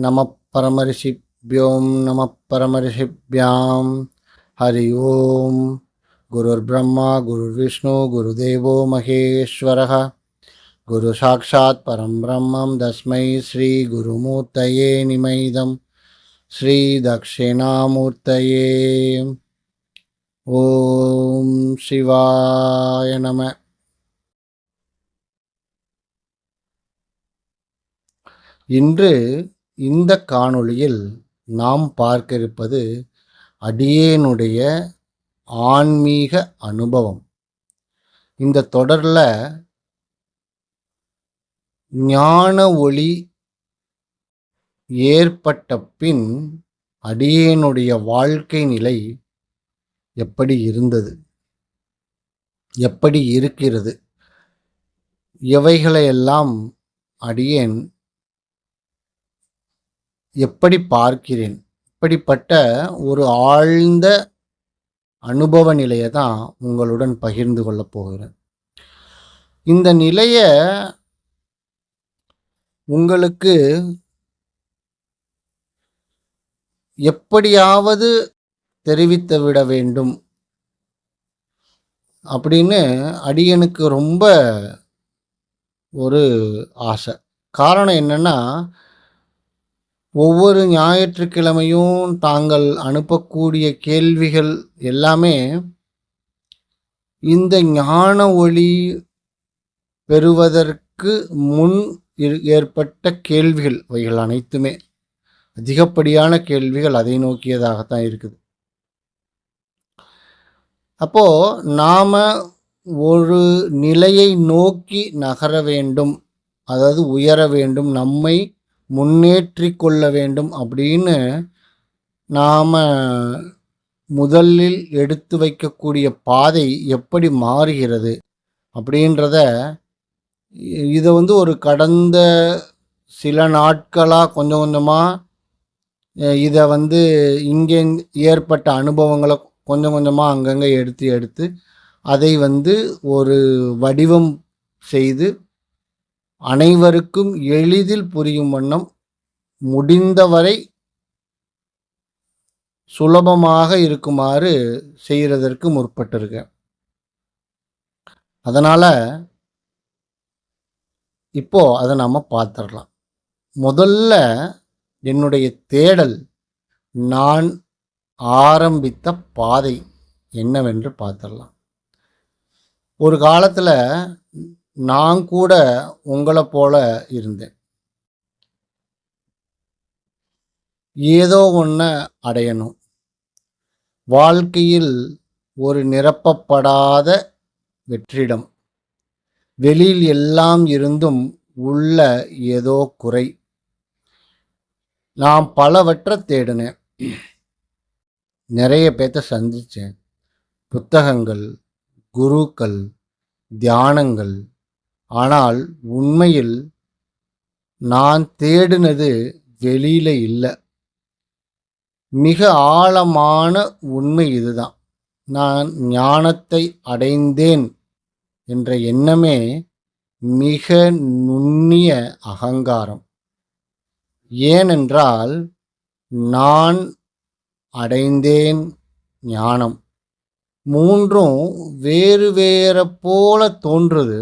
நம பரமரிஷிभ्योம் நம பரமரிஷிभ्याம். ஹரி ஓம். குருர் பிரம்மா குருர் விஷ்ணு குருதேவோ மகேஸ்வரः. குரு சாட்சாத் பரம் பிரம்மம் தஸ்மை ஸ்ரீ குருமூர்த்தயே நிமைதம். ஸ்ரீ தக்ஷிணாமூர்த்தயே. ஓம் சிவாய நம. இன்று இந்த காணொளியில் நாம் பார்க்க இருப்பது அடியேனுடைய ஆன்மீக அனுபவம். இந்த தொடரில் ஞான ஒளி ஏற்பட்ட பின் அடியேனுடைய வாழ்க்கை நிலை எப்படி இருந்தது, எப்படி இருக்கிறது, எவைகளையெல்லாம் அடியேன் எப்படி பார்க்கிறேன், இப்படிப்பட்ட ஒரு ஆழ்ந்த அனுபவ நிலையை தான் உங்களுடன் பகிர்ந்து கொள்ளப் போகிறேன். இந்த நிலையை உங்களுக்கு எப்படியாவது தெரிவித்து விட வேண்டும் அப்படின்னு அடியனுக்கு ரொம்ப ஒரு ஆசை. காரணம் என்னன்னா, ஒவ்வொரு ஞாயிற்றுக்கிழமையும் தாங்கள் அனுப்பக்கூடிய கேள்விகள் எல்லாமே இந்த ஞான ஒளி பெறுவதற்கு முன் ஏற்பட்ட கேள்விகள். அவைகள் அனைத்துமே அதிகப்படியான கேள்விகள் அதை நோக்கியதாகத்தான் இருக்குது. அப்போ நாம ஒரு நிலையை நோக்கி நகர வேண்டும், அதாவது உயர வேண்டும், நம்மை முன்னேற்றி கொள்ள வேண்டும் அப்படின்னு நாம் முதலில் எடுத்து வைக்கக்கூடிய பாதை எப்படி மாறுகிறது அப்படின்றத இதை ஒரு கடந்த சில நாட்களாக கொஞ்சம் கொஞ்சமாக இதை இங்கே ஏற்பட்ட அனுபவங்களை கொஞ்சம் கொஞ்சமாக அங்கங்கே எடுத்து அதை ஒரு வடிவம் செய்து அனைவருக்கும் எளிதில் புரியும் வண்ணம் முடிந்தவரை சுலபமாக இருக்குமாறு செய்கிறதற்கு முற்பட்டிருக்கேன். அதனால் இப்போ அதை நம்ம பார்த்துடலாம். முதல்ல என்னுடைய தேடல், நான் ஆரம்பித்த பாதை என்னவென்று பார்த்துடலாம். ஒரு காலத்தில் நான் கூட உங்களை போல இருந்தேன். ஏதோ ஒன்று அடையணும், வாழ்க்கையில் ஒரு நிரப்பப்படாத வெற்றிடம், வெளியில் எல்லாம் இருந்தும் உள்ள ஏதோ குறை. நான் பலவற்றை தேடினேன், நிறைய பேர்த்த சந்தித்தேன், புத்தகங்கள், குருக்கள், தியானங்கள். ஆனால் உண்மையில் நான் தேடினது வெளியில இல்லை. மிக ஆழமான உண்மை இதுதான். நான் ஞானத்தை அடைந்தேன் என்ற எண்ணமே மிக நுண்ணிய அகங்காரம். ஏனென்றால் நான் அடைந்தேன், ஞானம், மூன்றும் வேறு வேற போல தோன்றுது.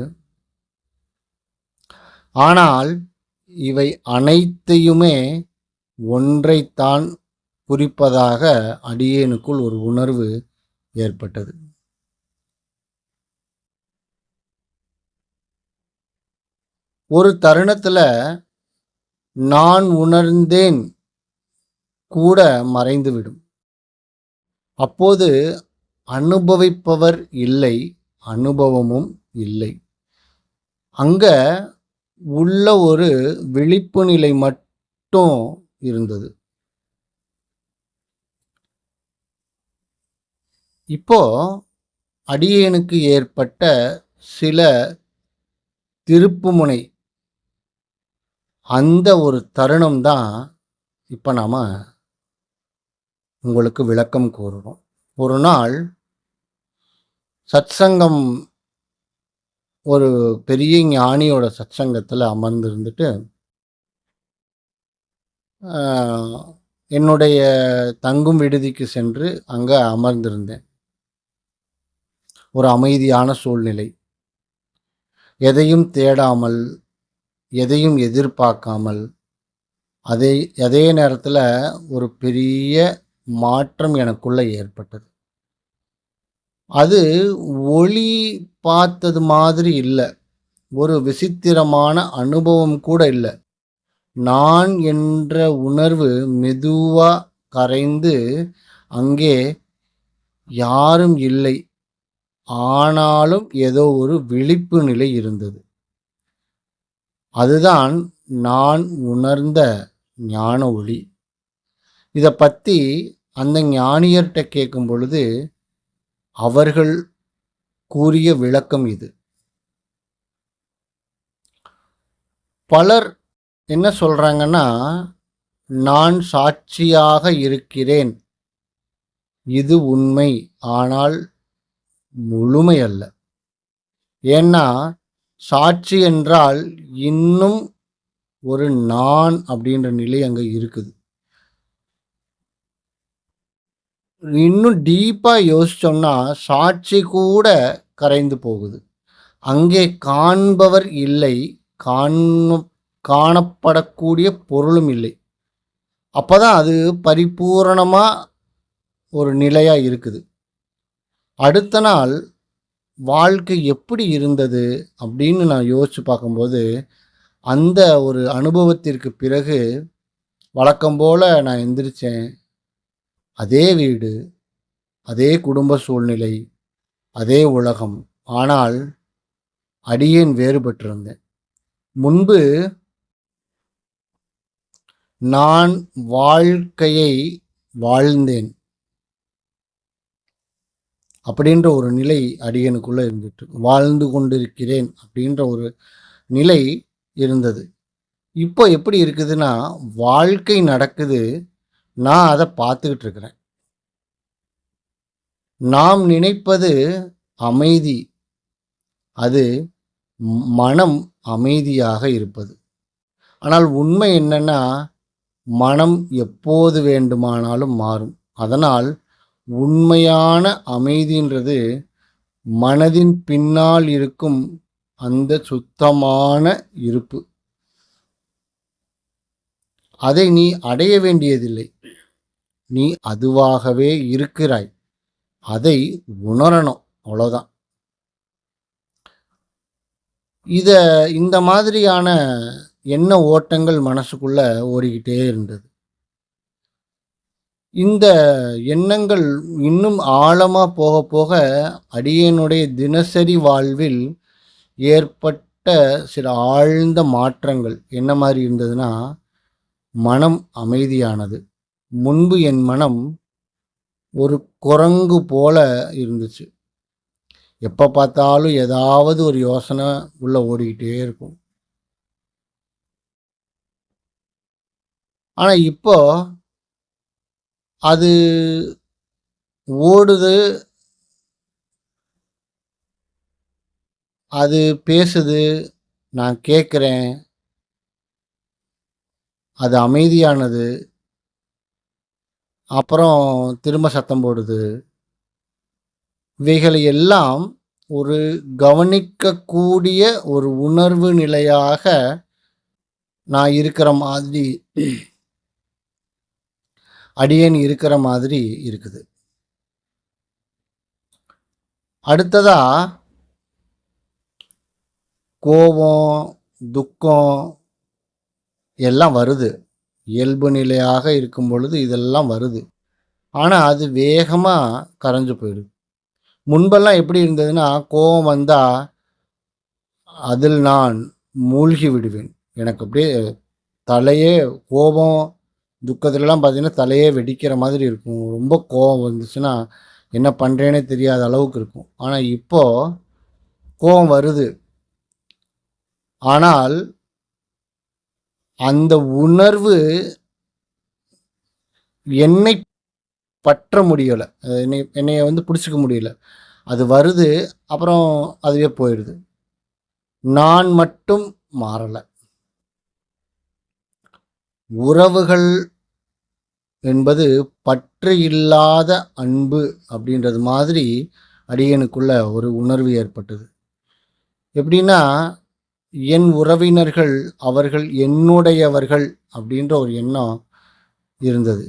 ஆனால் இவை அனைத்தையுமே ஒன்றைத்தான் குறிப்பதாக அடியேனுக்குள் ஒரு உணர்வு ஏற்பட்டது. ஒரு தருணத்தில் நான் உணர்ந்தேன் கூட மறைந்துவிடும். அப்போது அனுபவிப்பவர் இல்லை, அனுபவமும் இல்லை. அங்க உள்ள ஒரு விழிப்பு நிலை மட்டும் இருந்தது. இப்போ அடியேனுக்கு ஏற்பட்ட சில திருப்புமுனை, அந்த ஒரு தருணம் தான் இப்போ நாம் உங்களுக்கு விளக்கம் கூறுறோம். ஒரு நாள் சத்சங்கம், ஒரு பெரிய ஞானியோட சத்சங்கத்தில் அமர்ந்திருந்துட்டு என்னுடைய தங்கும் விடுதிக்கு சென்று அங்கே அமர்ந்திருந்தேன். ஒரு அமைதியான சூழ்நிலை. எதையும் தேடாமல், எதையும் எதிர்பார்க்காமல், அதே நேரத்தில் ஒரு பெரிய மாற்றம் எனக்குள்ள ஏற்பட்டது. அது ஒளி பார்த்தது மாதிரி இல்லை. ஒரு விசித்திரமான அனுபவம் கூட இல்லை. நான் என்ற உணர்வு மெதுவா கரைந்து அங்கே யாரும் இல்லை. ஆனாலும் ஏதோ ஒரு விழிப்பு நிலை இருந்தது. அதுதான் நான் உணர்ந்த ஞான ஒளி. இதை பற்றி அந்த ஞானியர்கிட்ட கேட்கும் பொழுது அவர்கள் கூறிய விளக்கம் இது. பலர் என்ன சொல்றாங்கன்னா, நான் சாட்சியாக இருக்கிறேன், இது உண்மை, ஆனால் முழுமை அல்ல. ஏன்னா சாட்சி என்றால் இன்னும் ஒரு நான் அப்படின்ற நிலை அங்கே இருக்குது. இன்னும் டீப்பா யோசிச்சோம்னா சாட்சி கூட கரைந்து போகுது. அங்கே காண்பவர் இல்லை, காணப்படக்கூடிய பொருளும் இல்லை. அப்பதான் அது பரிபூரணமா ஒரு நிலையா இருக்குது. அடுத்த நாள் வாழ்க்கை எப்படி இருந்தது அப்படின்னு நான் யோசிச்சு பார்க்கும்போது, அந்த ஒரு அனுபவத்திற்கு பிறகு வழக்கம் போல நான் எந்திரிச்சேன். அதே வீடு, அதே குடும்ப சூழ்நிலை, அதே உலகம். ஆனால் அடியேன் வேறுபட்டிருந்தேன். முன்பு நான் வாழ்க்கையை வாழ்ந்தேன் அப்படின்ற ஒரு நிலை அடியனுக்குள்ள இருந்துட்டு, வாழ்ந்து கொண்டிருக்கிறேன் அப்படின்ற ஒரு நிலை இருந்தது. இப்போ எப்படி இருக்குதுன்னா, வாழ்க்கை நடக்குது, நான் அதை பார்த்துக்கிட்டு இருக்கிறேன். நாம் நினைப்பது அமைதி, அது மனம் அமைதியாக இருப்பது. ஆனால் உண்மை என்னன்னா, மனம் எப்போது வேண்டுமானாலும் மாறும். அதனால் உண்மையான அமைதின்றது மனதின் பின்னால் இருக்கும் அந்த சுத்தமான இருப்பு. அதை நீ அடைய வேண்டியதில்லை. நீ அதுவாகவே இருக்கிறாய். அதை உணரணும், அவ்வளோதான். இந்த மாதிரியான எண்ண ஓட்டங்கள் மனசுக்குள்ள ஓடிக்கிட்டே இருந்தது. இந்த எண்ணங்கள் இன்னும் ஆழமா போக போக அடியேனுடைய தினசரி வாழ்வில் ஏற்பட்ட சில ஆழ்ந்த மாற்றங்கள் என்ன மாதிரி இருந்ததுன்னா, மனம் அமைதியானது. முன்பு என் மனம் ஒரு குரங்கு போல இருந்துச்சு. எப்போ பார்த்தாலும் ஏதாவது ஒரு யோசனை உள்ள ஓடிக்கிட்டே இருக்கும். ஆனால் இப்போ அது ஓடுது, அது பேசுது, நான் கேட்குறேன், அது அமைதியானது, அப்புறம் திரும்ப சத்தம் போடுது. இவைகளை எல்லாம் ஒரு கவனிக்கக்கூடிய ஒரு உணர்வு நிலையாக நான் இருக்கிற மாதிரி, அடியேன் இருக்கிற மாதிரி இருக்குது. அடுத்ததா கோபம், துக்கம் எல்லாம் வருது. இயல்பு நிலையாக இருக்கும் பொழுது இதெல்லாம் வருது. ஆனால் அது வேகமாக கரைஞ்சு போயிடுது. முன்பெல்லாம் எப்படி இருந்ததுன்னா, கோபம் வந்தால் அதில் நான் மூழ்கி விடுவேன். எனக்கு அப்படியே தலையே, கோபம் துக்கத்துலலாம் பார்த்தீங்கன்னா தலையே வெடிக்கிற மாதிரி இருக்கும். ரொம்ப கோபம் வந்துச்சுன்னா என்ன பண்ணுறேனே தெரியாத அளவுக்கு இருக்கும். ஆனால் இப்போது கோபம் வருது, ஆனால் அந்த உணர்வு என்னை பற்ற முடியலை, என்னைய பிடிச்சிக்க முடியல. அது வருது, அப்புறம் அதுவே போயிடுது. நான் மட்டும் மாறலை. உறவுகள் என்பது பற்று இல்லாத அன்பு அப்படின்றது மாதிரி அடியனுக்குள்ள ஒரு உணர்வு ஏற்பட்டது. எப்படின்னா, என் உறவினர்கள் அவர்கள் என்னுடையவர்கள் அப்படின்ற ஒரு எண்ணம் இருந்தது.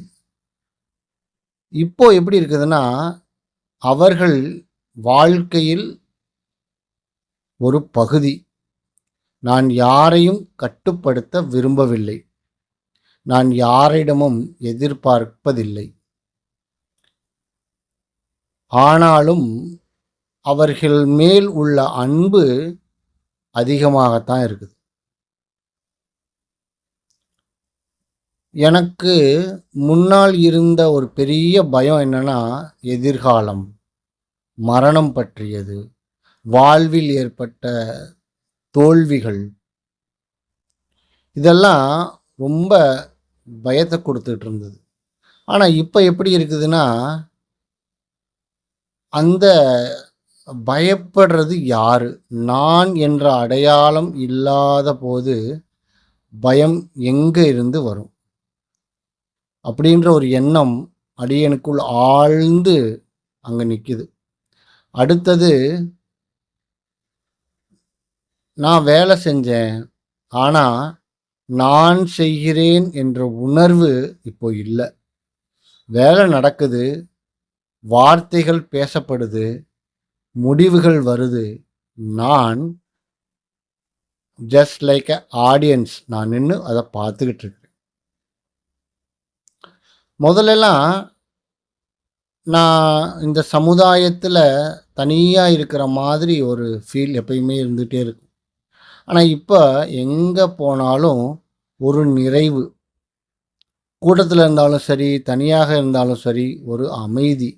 இப்போ எப்படி இருக்குதுன்னா, அவர்கள் வாழ்க்கையில் ஒரு பகுதி. நான் யாரையும் கட்டுப்படுத்த விரும்பவில்லை. நான் யாரிடமும் எதிர்பார்ப்பதில்லை. ஆனாலும் அவர்கள் மேல் உள்ள அன்பு அதிகமாகத்தான் இருக்குது. எனக்கு முன்னால் இருந்த ஒரு பெரிய பயம் என்னன்னா, எதிர்காலம், மரணம் பற்றியது, வாழ்வில் ஏற்பட்ட தோல்விகள், இதெல்லாம் ரொம்ப பயத்தை கொடுத்துட்டு இருந்தது. ஆனா இப்ப எப்படி இருக்குதுன்னா, அந்த பயப்படுறது யாரு? நான் என்ற அடையாளம் இல்லாத போது பயம் எங்க இருந்து வரும்? அப்படின்ற ஒரு எண்ணம் அடியனுக்குள் ஆழ்ந்து அங்க நிக்குது. அடுத்தது, நான் வேலை செஞ்சேன். ஆனா, நான் செய்கிறேன் என்ற உணர்வு இப்போ இல்ல. வேலை நடக்குது, வார்த்தைகள் பேசப்படுது, முடிவுகள் வருது. நான் ஜஸ்ட் லைக் எ ஆடியன்ஸ். நான் நின்னு அத பார்த்துக்கிட்டு இருக்கேன். முதல்லலாம் நான் இந்த சமுதாயத்துல தனியா இருக்கிற மாதிரி ஒரு ஃபீல் எப்பயுமே இருந்துட்டே இருக்கும். ஆனா இப்ப எங்க போனாலும் ஒரு நிறைவு. கூட்டத்துல இருந்தாலும் சரி, தனியாக இருந்தாலும் சரி, ஒரு அமைதி.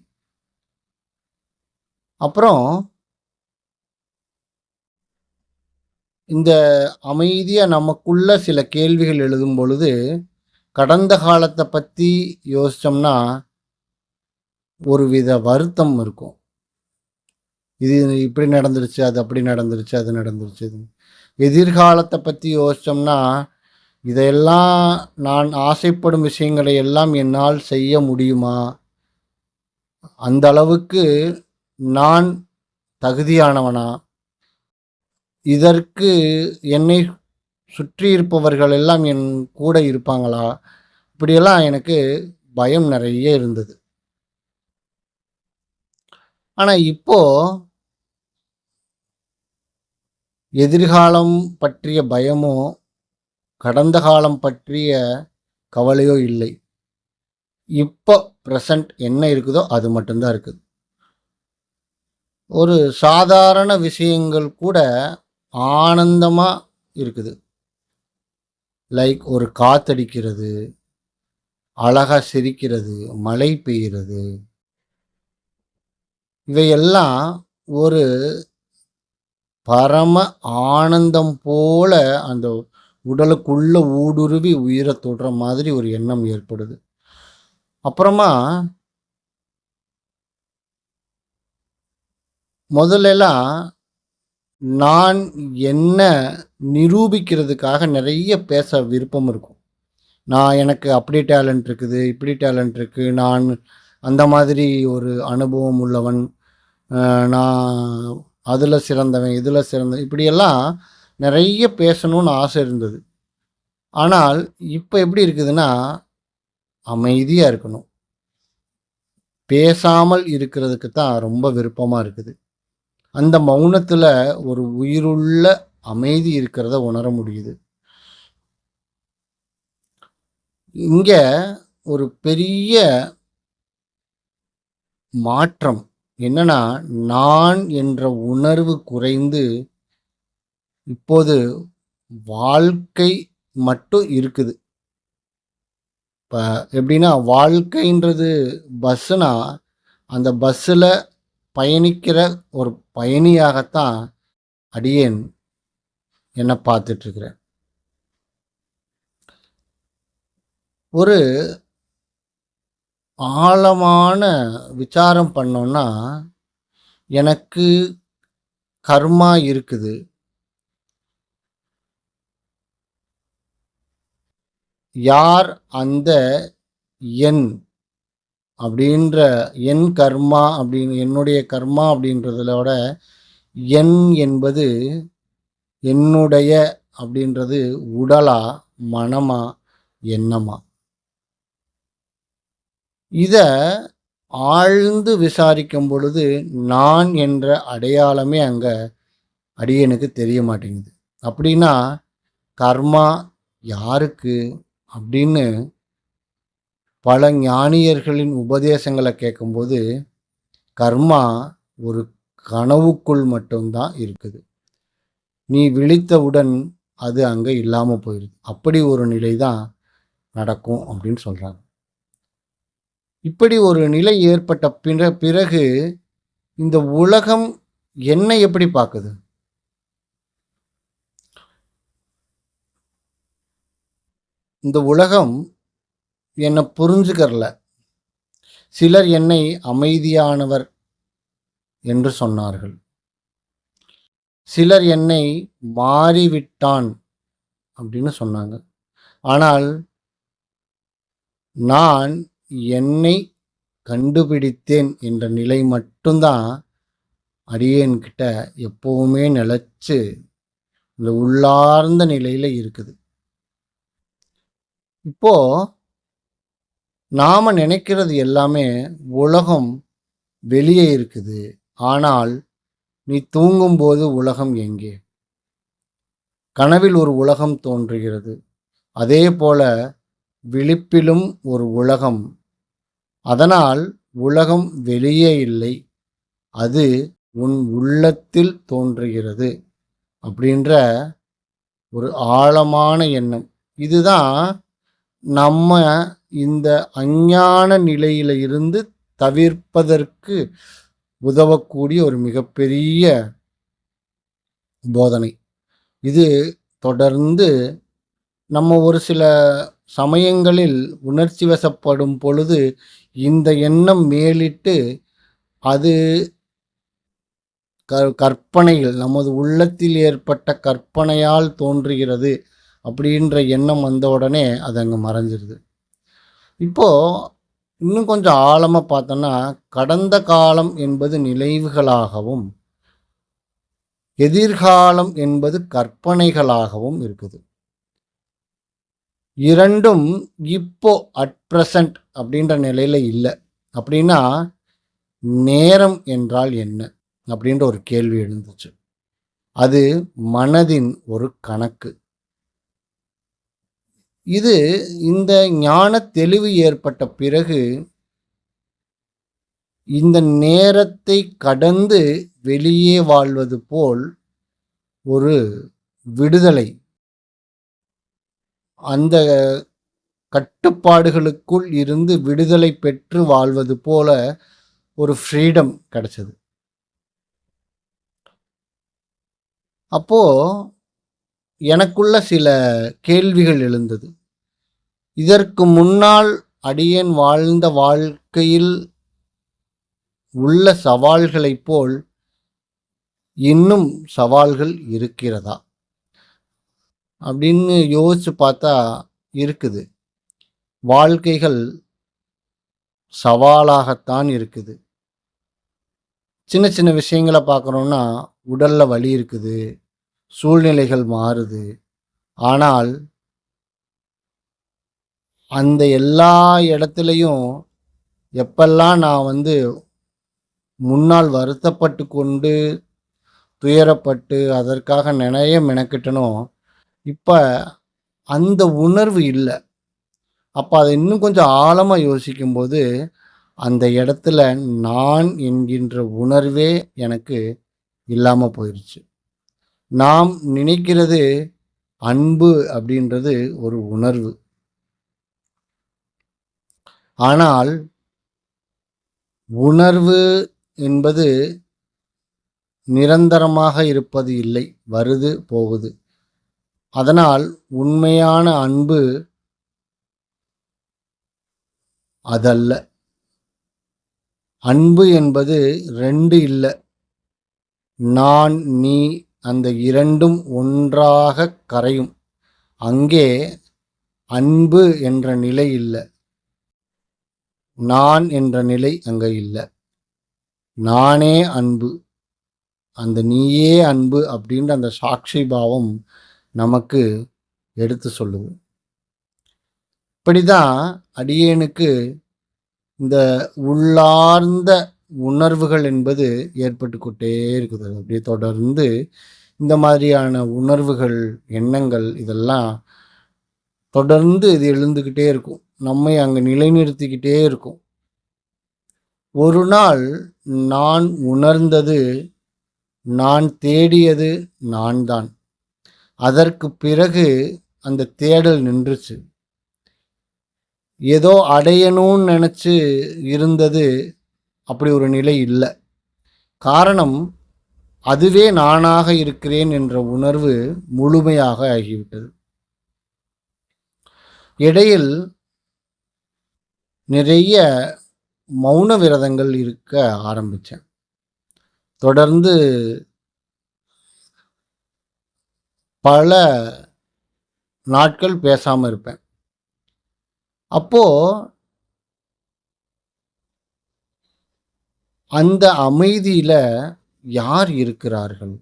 அப்புறம் இந்த அமைதியா நமக்குள்ள சில கேள்விகள் எழுதும் பொழுது, கடந்த காலத்த பத்தி யோசிச்சோம்னா, ஒருவித வருத்தம் இருக்கும். இது இப்படி நடந்துருச்சு, அது அப்படி நடந்துருச்சு, அது நடந்துருச்சு. எதிர்காலத்த பத்தி யோசிச்சோம்னா, இதையெல்லாம் நான் ஆசைப்படும் விஷயங்களை எல்லாம் என்னால் செய்ய முடியுமா? அந்த அளவுக்கு நான் தகுதியானவனா? இதற்கு என்னை சுற்றி இருப்பவர்கள் எல்லாம் என் கூட இருப்பாங்களா? இப்படியெல்லாம் எனக்கு பயம் நெறைய இருந்தது. ஆனா இப்போ எதிர்காலம் பற்றிய பயமோ, கடந்த காலம் பற்றிய கவலையோ இல்லை. இப்போ பிரசன்ட் என்ன இருக்குதோ அது மட்டும் தான் இருக்குது. ஒரு சாதாரண விஷயங்கள் கூட ஆனந்தமா இருக்குது. லைக் ஒரு காத்தடிக்கிறது, அழகா சிரிக்கிறது, மழை பெய்கிறது. இவையெல்லாம் ஒரு பரம ஆனந்தம் போல அந்த உடலுக்குள்ள ஊடுருவி உயிர தொடுற மாதிரி ஒரு எண்ணம் ஏற்படுது. அப்புறமா முதல்லலாம் நான் என்ன நிரூபிக்கிறதுக்காக நிறைய பேச விருப்பம் இருக்கும். எனக்கு அப்படி டேலண்ட் இருக்குது, இப்படி டேலண்ட் இருக்கு, நான் அந்த மாதிரி ஒரு அனுபவம் உள்ளவன், நான் அதில் சிறந்தவன், இதில் சிறந்தவன், இப்படியெல்லாம் நிறைய பேசணும்னு ஆசை இருந்தது. ஆனால் இப்போ எப்படி இருக்குதுன்னா, அமைதியாக இருக்கணும். பேசாமல் இருக்கிறதுக்கு தான் ரொம்ப விருப்பமாக இருக்குது. அந்த மௌனத்தில் ஒரு உயிருள்ள அமைதி இருக்கிறத உணர முடியுது. இங்க ஒரு பெரிய மாற்றம் என்னன்னா, நான் என்ற உணர்வு குறைந்து இப்போது வாழ்க்கை மட்டும் இருக்குது. இப்போ எப்படின்னா, வாழ்க்கைன்றது பஸ்ஸுனா, அந்த பஸ்ஸில் பயணிக்கிற ஒரு பயணியாகத்தான் அடியேன் என்ன பார்த்துட்ருக்கிறேன். ஒரு ஆழமான விசாரம் பண்ணோம்னா, எனக்கு கர்மா இருக்குது. யார் அந்த என் அப்படின்ற என் கர்மா அப்படின்னு என்னுடைய கர்மா அப்படின்றதோட என் என்பது என்னுடைய அப்படின்றது உடலா, மனமா, எண்ணமா? இத ஆழ்ந்து விசாரிக்கும் பொழுது நான் என்ற அடையாளமே அங்க அடியேனுக்கு தெரிய மாட்டேங்குது. அப்படின்னா கர்மா யாருக்கு அப்படின்னு பல ஞானியர்களின் உபதேசங்களை கேட்கும்போது கர்மா ஒரு கனவுக்குள் மட்டும்தான் இருக்குது. நீ விழித்தவுடன் அது அங்கே இல்லாமல் போயிடுது. அப்படி ஒரு நிலை தான் நடக்கும் அப்படின்னு சொல்கிறாங்க. இப்படி ஒரு நிலை ஏற்பட்ட பிறகு இந்த உலகம் என்னை எப்படி பார்க்குது? இந்த உலகம் என்னை புரிஞ்சுக்கறல. சிலர் என்னை அமைதியானவர் என்று சொன்னார்கள். சிலர் என்னை மாறிவிட்டான் அப்படின்னு சொன்னாங்க. ஆனால் நான் என்னை கண்டுபிடித்தேன் என்ற நிலை மட்டும்தான் அடியேன்கிட்ட எப்பவுமே நிலைச்சு இந்த உள்ளார்ந்த நிலையில் இருக்குது. இப்போ நாம நினைக்கிறது எல்லாமே உலகம் வெளியே இருக்குது. ஆனால் நீ தூங்கும்போது உலகம் எங்கே? கனவில் ஒரு உலகம் தோன்றுகிறது. அதே போல விழிப்பிலும் ஒரு உலகம். அதனால் உலகம் வெளியே இல்லை, அது உன் உள்ளத்தில் தோன்றுகிறது அப்படின்ற ஒரு ஆழமான எண்ணம். இதுதான் நம்ம இந்த அஞ்ஞான நிலையில இருந்து தவிர்ப்பதற்கு உதவக்கூடிய ஒரு மிகப்பெரிய போதனை. இது தொடர்ந்து நம்ம ஒரு சில சமயங்களில் உணர்ச்சி வசப்படும் பொழுது இந்த எண்ணம் மேலிட்டு அது கற்பனைகள் நமது உள்ளத்தில் ஏற்பட்ட கற்பனையால் தோன்றுகிறது அப்படின்ற எண்ணம் வந்த உடனே அது அங்கே மறைஞ்சிருது. இப்போது இன்னும் கொஞ்சம் ஆழமாக பார்த்தோன்னா கடந்த காலம் என்பது நினைவுகளாகவும் எதிர்காலம் என்பது கற்பனைகளாகவும் இருக்குது. இரண்டும் இப்போ அட் ப்ரெசண்ட் அப்படின்ற நிலையில் இல்லை. அப்படின்னா நேரம் என்றால் என்ன அப்படின்ற ஒரு கேள்வி எழுந்துச்சு. அது மனதின் ஒரு கணக்கு. இது இந்த ஞான தெளிவு ஏற்பட்ட பிறகு இந்த நேரத்தை கடந்து வெளியே வாழ்வது போல் ஒரு விடுதலை, அந்த கட்டுப்பாடுகளுக்குள் இருந்து விடுதலை பெற்று வாழ்வது போல ஒரு ஃப்ரீடம் கிடைச்சது. அப்போ எனக்குள்ள சில கேள்விகள் எழுந்தது. இதற்கு முன்னால் அடியேன் வாழ்ந்த வாழ்க்கையில் உள்ள சவால்களைப் போல் இன்னும் சவால்கள் இருக்கிறதா அப்படின்னு யோசிச்சு பார்த்தா இருக்குது. வாழ்க்கைகள் சவாலாகத்தான் இருக்குது. சின்ன சின்ன விஷயங்களை பார்க்குறோன்னா உடலில் வலி இருக்குது, சூழ்நிலைகள் மாறுது. ஆனால் அந்த எல்லா இடத்துலையும் எப்பெல்லாம் நான் முன்னால் வருத்தப்பட்டு கொண்டு துயரப்பட்டு அதற்காக நிறைய மெனக்கிட்டனோ இப்போ அந்த உணர்வு இல்லை. அப்போ அதை இன்னும் கொஞ்சம் ஆழமாக யோசிக்கும்போது அந்த இடத்துல நான் என்கின்ற உணர்வே எனக்கு இல்லாமல் போயிடுச்சு. நாம் நினைக்கிறது அன்பு அப்படின்றது ஒரு உணர்வு. ஆனால் உணர்வு என்பது நிரந்தரமாக இருப்பது இல்லை, வருது போகுது. அதனால் உண்மையான அன்பு அதல்ல. அன்பு என்பது ரெண்டு இல்லை, நான் நீ அந்த இரண்டும் ஒன்றாக கரையும். அங்கே அன்பு என்ற நிலை இல்லை, நான் என்ற நிலை அங்கே இல்லை. நானே அன்பு, அந்த நீயே அன்பு அப்படின்ற அந்த சாட்சி பாவம் நமக்கு எடுத்து சொல்லுது. இப்படிதான் அடியேனுக்கு இந்த உள்ளார்ந்த உணர்வுகள் என்பது ஏற்பட்டுக்கிட்டே இருக்குது. அப்படியே தொடர்ந்து இந்த மாதிரியான உணர்வுகள், எண்ணங்கள் இதெல்லாம் தொடர்ந்து இது எழுந்துக்கிட்டே இருக்கும், நம்மை அங்கே நிலைநிறுத்திக்கிட்டே இருக்கும். ஒரு நாள் நான் உணர்ந்தது, நான் தேடியது நான் தான். அதற்கு பிறகு அந்த தேடல் நின்றுச்சு. ஏதோ அடையணும்னு நினச்சி இருந்தது அப்படி ஒரு நிலை இல்லை. காரணம், அதுவே நானாக இருக்கிறேன் என்ற உணர்வு முழுமையாக ஆகிவிட்டது. இடையில் நிறைய மௌன விரதங்கள் இருக்க ஆரம்பித்தேன். தொடர்ந்து பல நாட்கள் பேசாமல் இருப்பேன். அப்போ அந்த அமைதியில யார் இருக்கிறார்கள்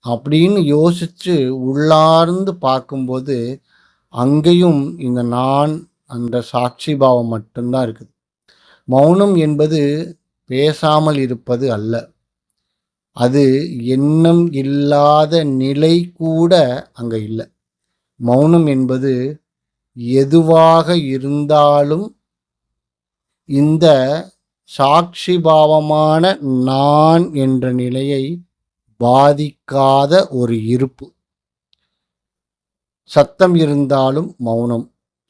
அப்படின்னு யோசிச்சு உள்ளார்ந்து பார்க்கும்போது அங்கேயும் இந்த நான் அந்த சாட்சி பாவம் மட்டும்தான் இருக்குது. மௌனம் என்பது பேசாமல் இருப்பது அல்ல, அது எண்ணம் இல்லாத நிலை கூட அங்கே இல்லை. மௌனம் என்பது எதுவாக இருந்தாலும் இந்த சாட்சி பாவமான நான் என்ற நிலையை பாதிக்காத ஒரு இருப்பு. சத்தம் இருந்தாலும் மௌனம்,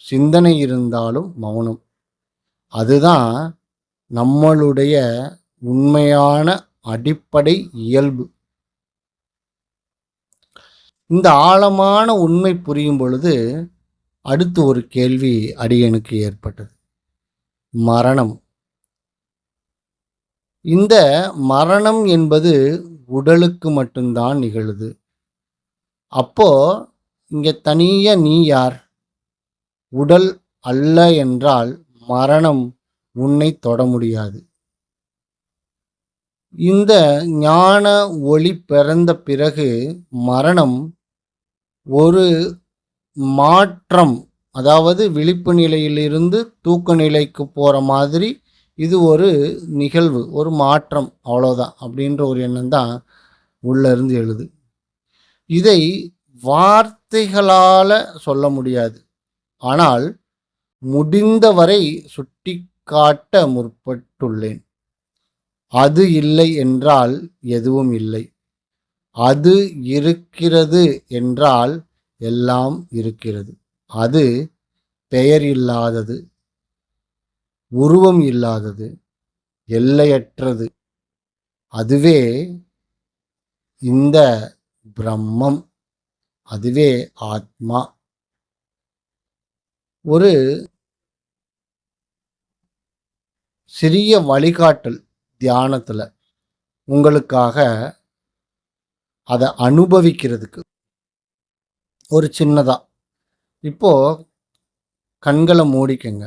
சிந்தனை இருந்தாலும் மௌனம். அதுதான் நம்மளுடைய உண்மையான அடிப்படை இயல்பு. இந்த ஆழமான உண்மை புரியும் பொழுது அடுத்து ஒரு கேள்வி அடியனுக்கு ஏற்பட்டது. மரணம். இந்த மரணம் என்பது உடலுக்கு மட்டும்தான் நிகழுது. அப்போ இங்கே தனியா நீ யார்? உடல் அல்ல என்றால் மரணம் உன்னை தொட முடியாது. இந்த ஞான ஒளி பிறந்த பிறகு மரணம் ஒரு மாற்றம், அதாவது விழிப்பு நிலையிலிருந்து தூக்க நிலைக்கு போகிற மாதிரி இது ஒரு நிகழ்வு, ஒரு மாற்றம், அவ்வளோதான் அப்படின்ற ஒரு எண்ணம் தான் உள்ளேருந்து எழுது. இதை வார்த்தைகளால் சொல்ல முடியாது, ஆனால் முடிந்தவரை சுட்டி காட்ட முற்பட்டுள்ளேன். அது இல்லை என்றால் எதுவும் இல்லை, அது இருக்கிறது என்றால் எல்லாம் இருக்கிறது. அது பெயர் இல்லாதது, உருவம் இல்லாதது, எல்லையற்றது. அதுவே இந்த பிரம்மம், அதுவே ஆத்மா. ஒரு சிறிய வழிகாட்டல் தியானத்தில் உங்களுக்காக அதை அனுபவிக்கிறதுக்கு ஒரு சின்னதாக, இப்போது கண்களை மூடிக்கங்க,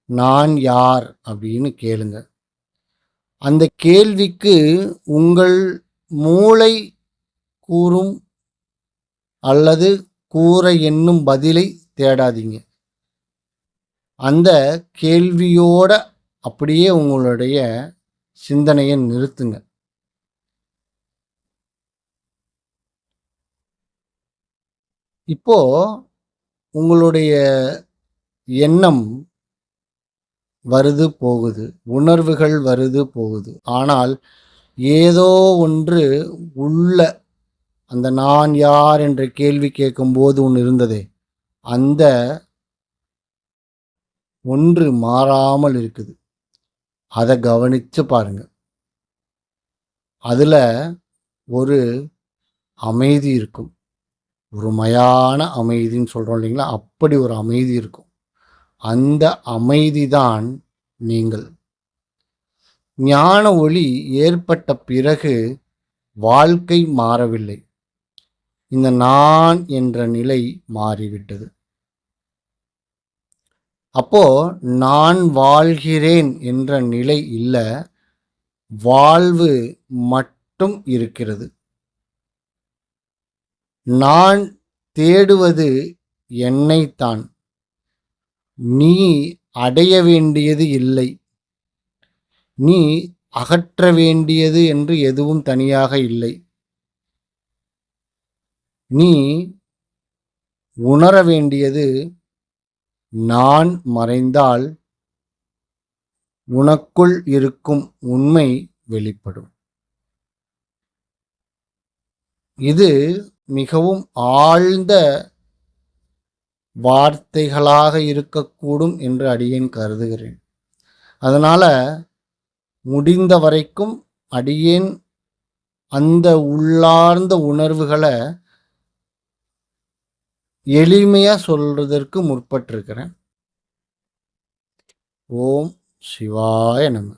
நான் யார் அப்படின்னு கேளுங்க. அந்த கேள்விக்கு உங்கள் மூளை கூறும் அல்லது கூற எண்ணும் பதிலை தேடாதீங்க. அந்த கேள்வியோட அப்படியே உங்களுடைய சிந்தனையை நிறுத்துங்க. இப்போ உங்களுடைய எண்ணம் வருது போகுது, உணர்வுகள் வருது போகுது, ஆனால் ஏதோ ஒன்று உள்ள அந்த நான் யார் என்ற கேள்வி கேட்கும்போது ஒன்று இருந்ததே, அந்த ஒன்று மாறாமல் இருக்குது. அதை கவனித்து பாருங்க. அதில் ஒரு அமைதி இருக்கும், ஒரு மயான அமைதின்னு சொல்கிறோம் இல்லைங்களா, அப்படி ஒரு அமைதி இருக்கும். அந்த அமைதிதான் நீங்கள். ஞான ஒளி ஏற்பட்ட பிறகு வாழ்க்கை மாறவில்லை, இந்த நான் என்ற நிலை மாறிவிட்டது. அப்போ நான் வாழ்கிறேன் என்ற நிலை இல்ல, வாழ்வு மட்டும் இருக்கிறது. நான் தேடுவது என்னைத்தான். நீ அடைய வேண்டியது இல்லை. நீ அகற்ற வேண்டியது என்று எதுவும் தனியாக இல்லை. நீ உணர வேண்டியது, நான் மறைந்தால் உனக்குள் இருக்கும் உண்மை வெளிப்படும். இது மிகவும் ஆழ்ந்த வார்த்தைகளாக இருக்கக்கூடும் என்று அடியேன் கருதுகிறேன். அதனால முடிந்த வரைக்கும் அடியேன் அந்த உள்ளார்ந்த உணர்வுகளை எளிமையா சொல்றதற்கு முற்பட்டிருக்கிறேன். ஓம் சிவாய நம.